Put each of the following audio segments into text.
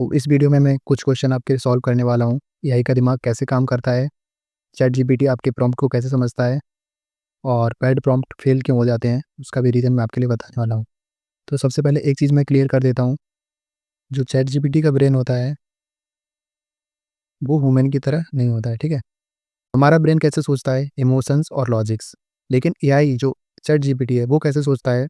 तो इस वीडियो में मैं कुछ क्वेश्चन आपके सॉल्व करने वाला हूँ। एआई का दिमाग कैसे काम करता है, चैट जीपीटी आपके प्रॉम्प्ट को कैसे समझता है और पैड प्रॉम्प्ट फेल क्यों हो जाते हैं, उसका भी रीज़न मैं आपके लिए बताने वाला हूँ। तो सबसे पहले एक चीज़ मैं क्लियर कर देता हूँ, जो चैट जीपीटी का ब्रेन होता है, वो ह्यूमन की तरह नहीं होता है, ठीक है? हमारा ब्रेन कैसे सोचता है, इमोशंस और लॉजिक्स। लेकिन एआई जो चैट जीपीटी है, वो कैसे सोचता है,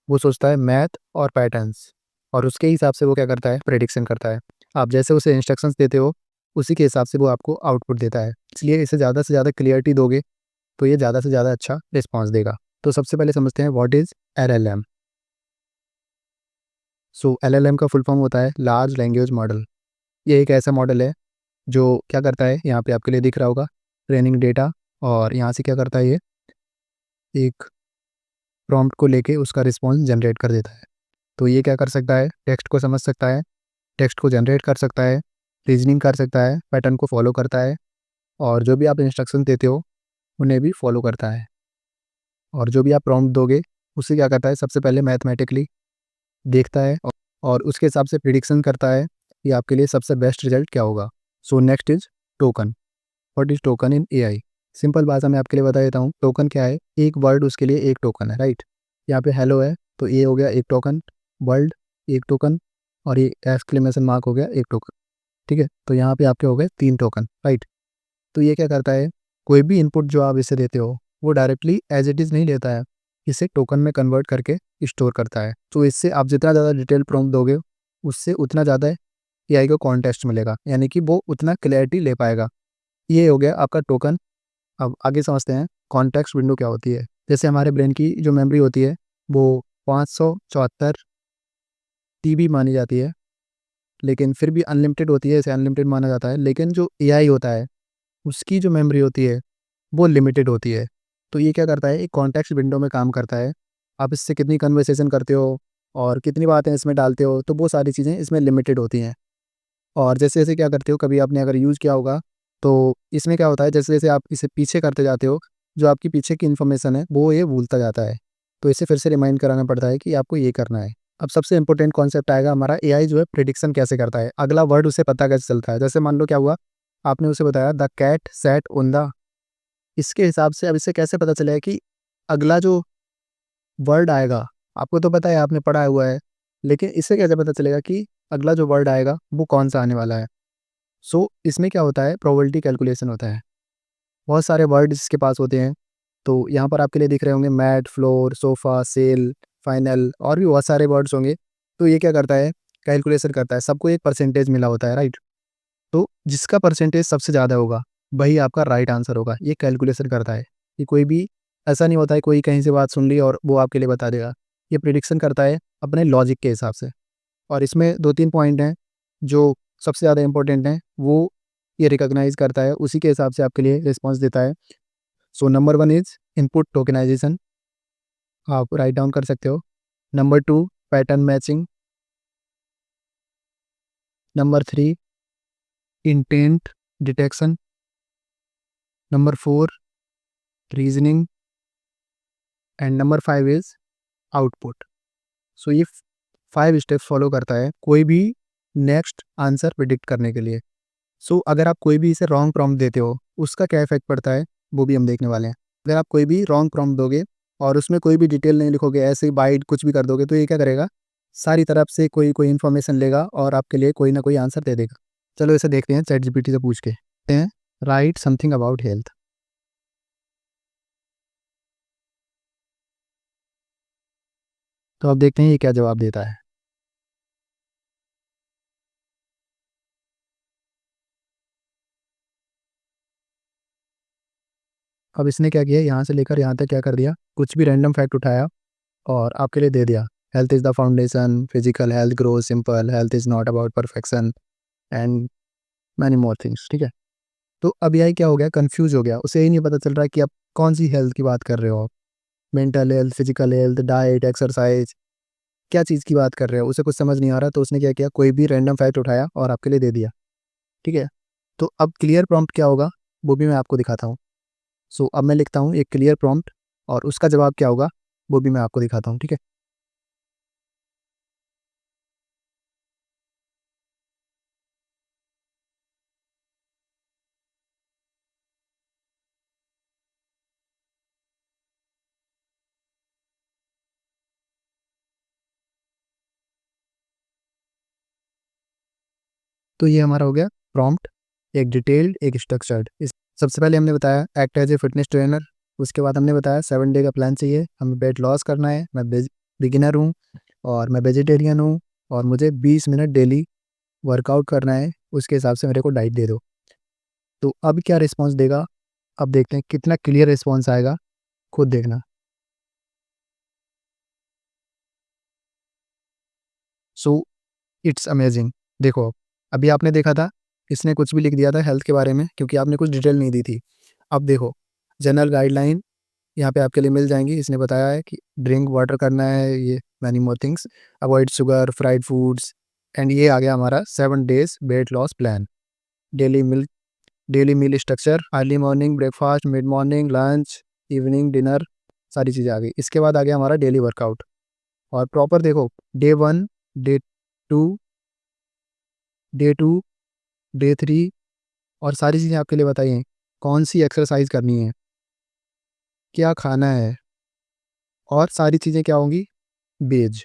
वो सोचता है मैथ और पैटर्न्स और उसके हिसाब से वो क्या करता है, प्रेडिक्शन करता है। आप जैसे उसे इंस्ट्रक्शंस देते हो, उसी के हिसाब से वो आपको आउटपुट देता है। इसलिए इसे ज़्यादा से ज़्यादा क्लियरिटी दोगे, तो ये ज़्यादा से ज़्यादा अच्छा रिस्पॉन्स देगा। तो सबसे पहले समझते हैं what is LLM. So LLM का फुल फॉर्म होता है लार्ज लैंग्वेज मॉडल। ये एक ऐसा मॉडल है जो क्या करता है, यहाँ पे आपके लिए दिख रहा होगा, ट्रेनिंग डेटा, और यहाँ से क्या करता है, ये एक प्रॉम्प्ट को लेके उसका रिस्पॉन्स जनरेट कर देता है। तो ये क्या कर सकता है, टेक्स्ट को समझ सकता है, टेक्स्ट को जनरेट कर सकता है, रीजनिंग कर सकता है, पैटर्न को फॉलो करता है, और जो भी आप इंस्ट्रक्शन देते हो उन्हें भी फॉलो करता है। और जो भी आप प्रॉम्प्ट दोगे उससे क्या करता है, सबसे पहले मैथमेटिकली देखता है और उसके हिसाब से प्रिडिक्शन करता है कि आपके लिए सबसे बेस्ट रिजल्ट क्या होगा। So next is token. What is token in AI? Simple भाषा में आपके लिए बता देता हूँ, टोकन क्या है, एक वर्ड उसके लिए एक टोकन है, राइट? यहाँ पे हेलो है तो ये हो गया एक टोकन, वर्ल्ड एक टोकन, और ये एक्सक्लेमेशन मार्क हो गया एक टोकन। ठीक है, तो यहाँ पे आपके हो गए 3 टोकन, राइट? तो ये क्या करता है, कोई भी इनपुट जो आप इसे देते हो वो डायरेक्टली एज इट इज़ नहीं लेता है, इसे टोकन में कन्वर्ट करके स्टोर करता है। तो इससे आप जितना ज़्यादा डिटेल प्रॉम्प्ट दोगे, उससे उतना ज़्यादा एआई को कॉन्टेक्स्ट मिलेगा, यानी कि वो उतना क्लैरिटी ले पाएगा। ये हो गया आपका टोकन। अब आगे समझते हैं कॉन्टेक्स्ट विंडो क्या होती है। जैसे हमारे ब्रेन की जो मेमोरी होती है वो 574 टीबी मानी जाती है, लेकिन फिर भी अनलिमिटेड होती है, इसे अनलिमिटेड माना जाता है। लेकिन जो एआई होता है उसकी जो मेमोरी होती है वो लिमिटेड होती है। तो ये क्या करता है, एक कॉन्टेक्स्ट विंडो में काम करता है। आप इससे कितनी कन्वर्सेशन करते हो और कितनी बातें इसमें डालते हो, तो वो सारी चीज़ें इसमें लिमिटेड होती हैं। और जैसे-जैसे क्या करते हो, कभी आपने अगर यूज़ किया होगा, तो इसमें क्या होता है, जैसे-जैसे आप इसे पीछे करते जाते हो, जो आपकी पीछे की इन्फॉर्मेशन है, वो ये भूलता जाता है। तो इसे फिर से रिमाइंड कराना पड़ता है कि आपको ये करना है। अब सबसे इम्पोर्टेंट कॉन्सेप्ट आएगा हमारा, एआई जो है प्रेडिक्शन कैसे करता है, अगला वर्ड उसे पता कैसे चलता है। जैसे मान लो क्या हुआ, आपने उसे बताया the cat sat on the, इसके हिसाब से अब इसे कैसे पता चलेगा कि अगला जो वर्ड आएगा, आपको तो पता है, आपने पढ़ा हुआ है, लेकिन इससे कैसे पता चलेगा कि अगला जो वर्ड आएगा, वो कौन-सा आने वाला है? सो इसमें क्या होता है, प्रोबेबिलिटी कैलकुलेशन होता है। बहुत सारे वर्ड इसके पास होते हैं, तो यहाँ पर आपके लिए दिख रहे होंगे mat, floor, sofa, sale, final, और भी बहुत सारे वर्ड्स होंगे। तो ये क्या करता है, कैलकुलेशन करता है, सबको एक परसेंटेज मिला होता है, राइट? तो जिसका परसेंटेज सबसे ज़्यादा होगा, वही आपका राइट आंसर होगा। ये कैलकुलेशन करता है कि कोई भी ऐसा नहीं होता है, कोई कहीं से बात सुन ली और वो आपके लिए बता देगा। ये प्रिडिक्शन करता है अपने लॉजिक के हिसाब से। और इसमें 2-3 पॉइंट हैं जो सबसे ज़्यादा इम्पोर्टेंट हैं, वो ये रिकॉग्नाइज़ करता है, उसी के हिसाब से आपके लिए रिस्पॉन्स देता है। So number 1 is input tokenization, आप राइट डाउन कर सकते हो। Number 2 pattern matching. Number 3 intent detection. Number 4 reasoning, and number 5 is output. So ये 5 स्टेप्स फॉलो करता है कोई भी नेक्स्ट आंसर प्रिडिक्ट करने के लिए। सो अगर आप कोई भी इसे रॉन्ग प्रॉम्प्ट देते हो, उसका क्या इफ़ेक्ट पड़ता है, वो भी हम देखने वाले हैं। अगर आप कोई भी रॉन्ग प्रॉम्प्ट दोगे और उसमें कोई भी डिटेल नहीं लिखोगे, ऐसे ही बाइट कुछ भी कर दोगे, तो ये क्या करेगा, सारी तरफ से कोई कोई इन्फॉर्मेशन लेगा और आपके लिए कोई ना कोई आंसर दे देगा। चलो इसे देखते हैं चैट जीपीटी से पूछ के। कहते हैं राइट समथिंग अबाउट हेल्थ। तो अब देखते हैं ये क्या जवाब देता है। अब इसने क्या किया, यहाँ से लेकर यहाँ तक क्या कर दिया, कुछ भी रैंडम फैक्ट उठाया और आपके लिए दे दिया। Health is the foundation, physical health grows simple, health is not about perfection, and many more things, ठीक है? तो अब यही क्या हो गया, कन्फ्यूज़ हो गया। उसे यही नहीं पता चल रहा है कि आप कौन-सी हेल्थ की बात कर रहे हो आप। Mental health, physical health, diet, exercise, क्या चीज़ की बात कर रहे हो? उसे कुछ समझ नहीं आ रहा, तो उसने क्या किया, कोई भी रैंडम फैक्ट उठाया और आपके लिए दे दिया, ठीक है? तो अब क्लियर प्रॉम्प्ट क्या होगा, वो भी मैं आपको दिखाता हूँ। सो अब मैं लिखता हूँ एक क्लियर प्रॉम्प्ट और उसका जवाब क्या होगा, वो भी मैं आपको दिखाता हूँ, ठीक है? तो ये हमारा हो गया प्रॉम्प्ट, एक डिटेल्ड, एक स्ट्रक्चर्ड। इस सबसे पहले हमने बताया act as a fitness trainer, उसके बाद हमने बताया 7 डे का प्लान चाहिए, हमें वेट लॉस करना है, मैं बिगिनर हूँ और मैं वेजिटेरियन हूँ और मुझे 20 मिनट डेली वर्कआउट करना है, उसके हिसाब से मेरे को डाइट दे दो। तो अब क्या रिस्पॉन्स देगा, अब देखते हैं कितना क्लियर रिस्पॉन्स आएगा, खुद देखना। So it's amazing. देखो, अभी आपने देखा था, इसने कुछ भी लिख दिया था हेल्थ के बारे में क्योंकि आपने कुछ डिटेल नहीं दी थी। अब देखो, जनरल गाइडलाइन यहाँ पे आपके लिए मिल जाएँगी। इसने बताया है कि ड्रिंक वाटर करना है, ये many more things, avoid sugar, fried foods, and ये आ गया हमारा 7 days weight loss plan. Daily meal daily meal structure, early morning breakfast, mid morning lunch, evening dinner, सारी चीज़ें आ गई। इसके बाद आ गया हमारा डेली वर्कआउट और प्रॉपर देखो, डे 1, डे 2, डे 2, डे 3 और सारी चीज़ें आपके लिए बताई हैं। कौन-सी एक्सरसाइज़ करनी है, क्या खाना है और सारी चीज़ें क्या होंगी, वेज,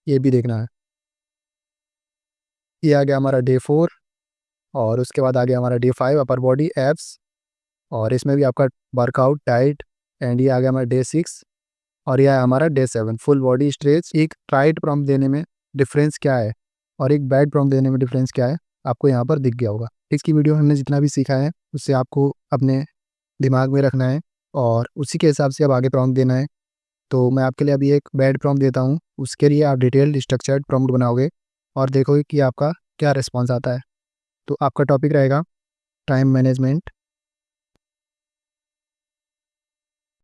ये भी देखना है। ये आ गया हमारा डे 4 और उसके बाद आ गया हमारा डे 5 अपर बॉडी एब्स और इसमें भी आपका वर्कआउट, डाइट, एंड ये आ गया हमारा डे 6 और ये है हमारा डे 7 फुल बॉडी स्ट्रेच। एक राइट प्रॉम्प्ट देने में डिफरेंस क्या है और एक बैड प्रॉम्प्ट देने में डिफरेंस क्या है, आपको यहाँ पर दिख गया होगा। इसकी वीडियो हमने जितना भी सीखा है उससे आपको अपने दिमाग में रखना है और उसी के हिसाब से अब आगे प्रॉम्प्ट देना है। तो मैं आपके लिए अभी एक बैड प्रॉम्प्ट देता हूँ, उसके लिए आप डिटेल्ड स्ट्रक्चर्ड प्रॉम्प्ट बनाओगे और देखोगे कि आपका क्या रिस्पॉन्स आता है। तो आपका टॉपिक रहेगा टाइम मैनेजमेंट